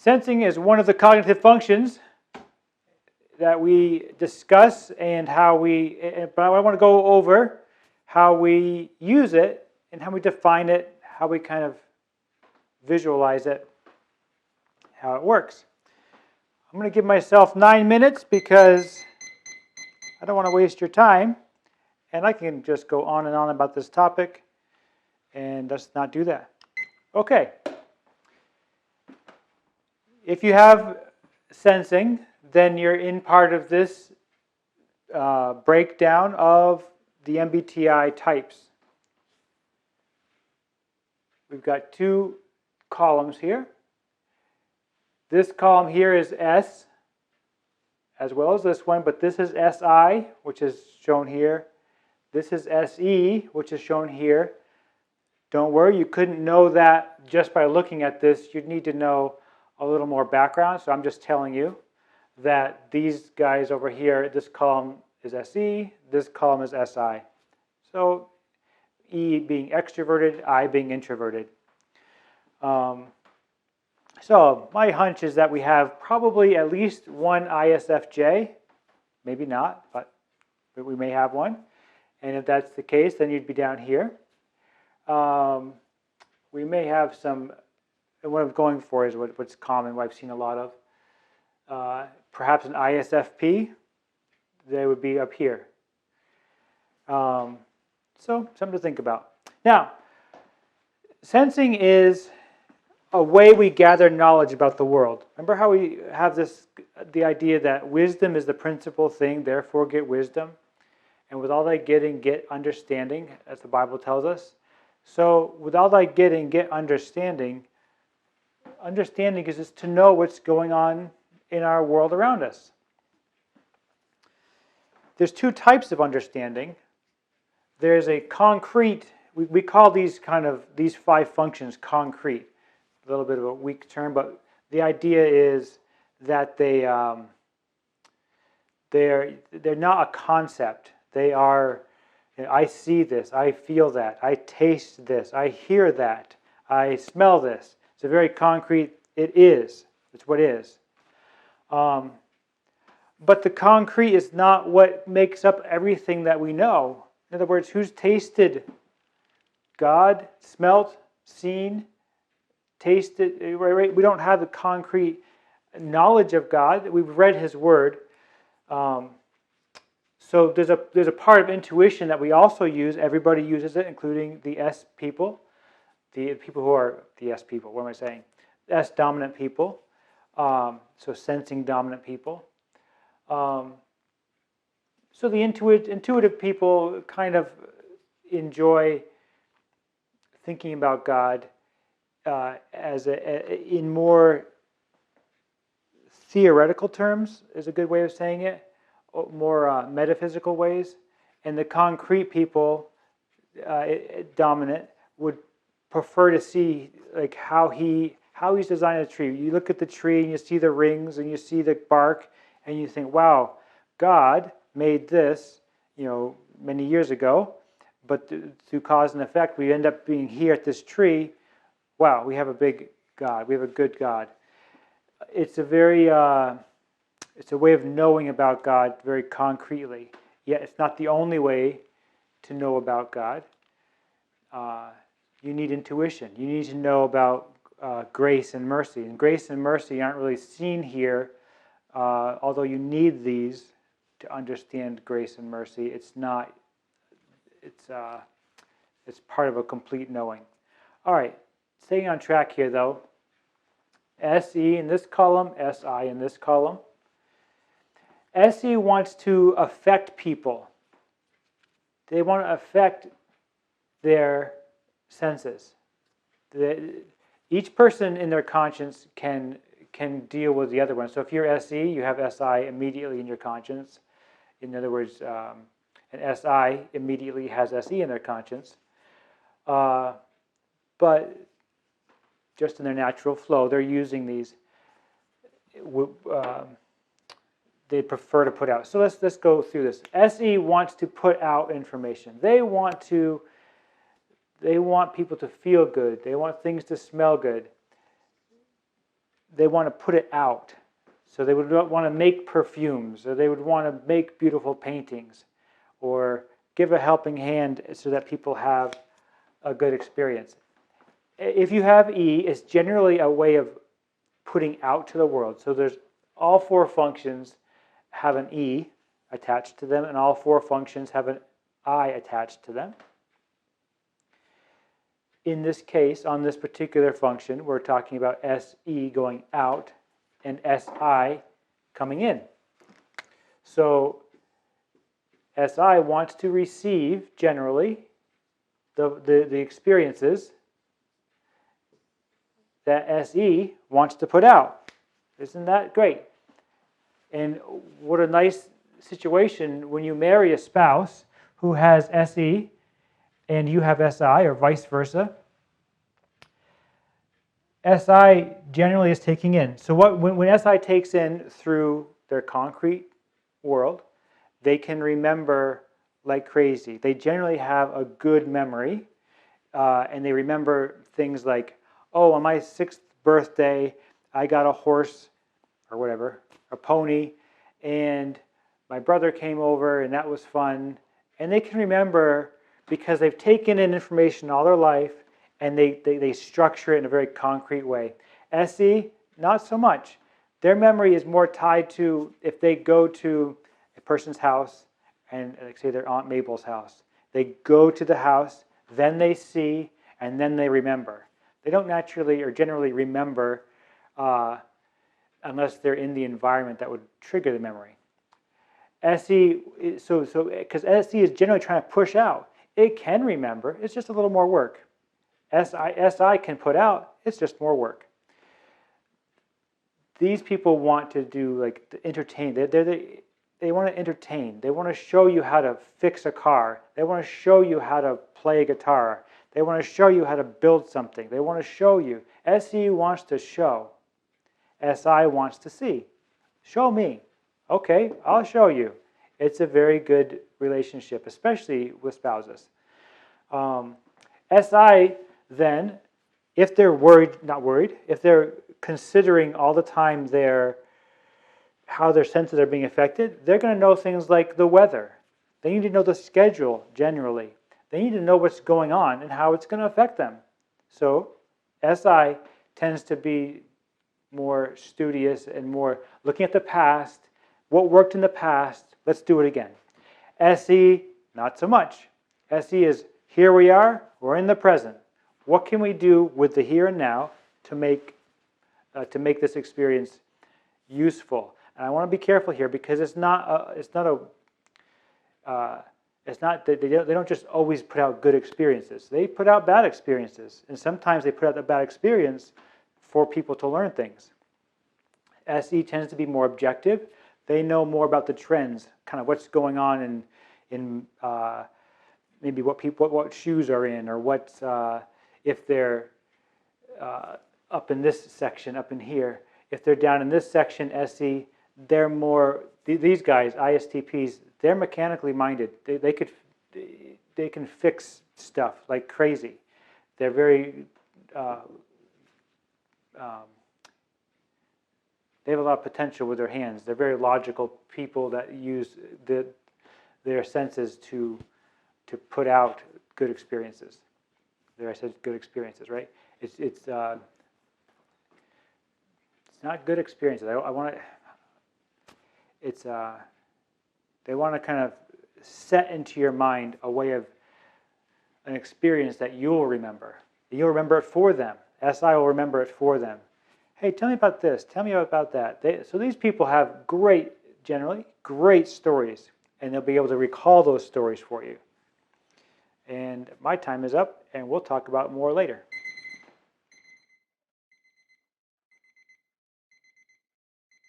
Sensing is one of the cognitive functions that we discuss and but I want to go over how we use it and how we define it, how we kind of visualize it, how it works. I'm going to give myself 9 minutes because I don't want to waste your time, and I can just go on and on about this topic, and let's not do that. Okay. If you have sensing, then you're in part of this breakdown of the MBTI types. We've got two columns here. This column here is S, as well as this one, but this is SI, which is shown here. This is SE, which is shown here. Don't worry, you couldn't know that just by looking at this. You'd need to know a little more background, so I'm just telling you that these guys over here, this column is SE, this column is SI. So E being extroverted, I being introverted. So my hunch is that we have probably at least one ISFJ, maybe not, but we may have one. And if that's the case, then you'd be down here. We may have some, and what I'm going for is what's common, what I've seen a lot of. Perhaps an ISFP, they would be up here. So something to think about. Now, sensing is a way we gather knowledge about the world. Remember how we have the idea that wisdom is the principal thing, therefore get wisdom. And with all thy getting, get understanding, as the Bible tells us. So with all thy getting, get understanding. Understanding is just to know what's going on in our world around us. There's two types of understanding. There's a concrete, we call these 5 functions concrete. A little bit of a weak term, but the idea is that they're not a concept. They are, I see this, I feel that, I taste this, I hear that, I smell this. It's a very concrete, it is. It's what is. But the concrete is not what makes up everything that we know. In other words, who's tasted God, smelt, seen, tasted? We don't have the concrete knowledge of God. We've read His Word. So there's a part of intuition that we also use. Everybody uses it, including the S people. The people who are the S people, what am I saying? S dominant people. So sensing dominant people. So the intuitive people kind of enjoy thinking about God in more theoretical terms, is a good way of saying it, more metaphysical ways. And the concrete people, dominant, would prefer to see like how he's designed a tree. You look at the tree and you see the rings and you see the bark and you think, wow, God made this, many years ago, but through cause and effect, we end up being here at this tree. Wow, we have a big God. We have a good God. It's a way of knowing about God very concretely. Yet it's not the only way to know about God. You need intuition. You need to know about grace and mercy. And grace and mercy aren't really seen here, although you need these to understand grace and mercy. It's not. It's part of a complete knowing. All right, staying on track here though. SE in this column, SI in this column. SE wants to affect people. They want to affect their senses. Each person in their conscience can deal with the other one. So if you're SE, you have SI immediately in your conscience. In other words, an SI immediately has SE in their conscience. But just in their natural flow, they're using these. They prefer to put out. So let's go through this. SE wants to put out information. They want people to feel good. They want things to smell good. they want to put it out. So they would want to make perfumes, or they would want to make beautiful paintings, or give a helping hand so that people have a good experience. If you have E, it's generally a way of putting out to the world. So there's all 4 functions have an E attached to them, and all 4 functions have an I attached to them. In this case, on this particular function, we're talking about SE going out and SI coming in. So SI wants to receive, generally, the experiences that SE wants to put out. Isn't that great? And what a nice situation when you marry a spouse who has SE and you have SI, or vice versa. SI generally is taking in. So when SI takes in through their concrete world, they can remember like crazy. They generally have a good memory, and they remember things like, oh, on my 6th birthday, I got a horse, or whatever, a pony, and my brother came over, and that was fun. And they can remember because they've taken in information all their life, and they structure it in a very concrete way. SE, not so much. Their memory is more tied to if they go to a person's house, and like say their Aunt Mabel's house. They go to the house, then they see, and then they remember. They don't naturally or generally remember unless they're in the environment that would trigger the memory. SE, because SE is generally trying to push out. It can remember, it's just a little more work. SI can put out, it's just more work. These people want to do like entertain. They want to entertain. They want to show you how to fix a car. They want to show you how to play a guitar. They want to show you how to build something. They want to show you. SE wants to show. SI wants to see. Show me. Okay, I'll show you. It's a very good relationship, especially with spouses. SI then, if they're if they're considering all the time how their senses are being affected, they're going to know things like the weather. They need to know the schedule generally. They need to know what's going on and how it's going to affect them. So SI tends to be more studious and more looking at the past. What worked in the past, let's do it again. SE, not so much. SE is here we are, we're in the present. What can we do with the here and now to make this experience useful? And I want to be careful here because it's not that they don't just always put out good experiences. They put out bad experiences, and sometimes they put out the bad experience for people to learn things. SE tends to be more objective. They know more about the trends, kind of what's going on in maybe what shoes are in, or if they're up in this section, up in here. If they're down in this section, SE, they're more, these guys, ISTPs, they're mechanically minded. They can fix stuff like crazy. They're very, they have a lot of potential with their hands. They're very logical people that use their senses to put out good experiences. There I said good experiences, right? It's not good experiences. I want to. They want to kind of set into your mind a way of an experience that you'll remember. You'll remember it for them. SI will remember it for them. Hey, tell me about this. Tell me about that. So these people have generally great stories, and they'll be able to recall those stories for you. And my time is up, and we'll talk about more later.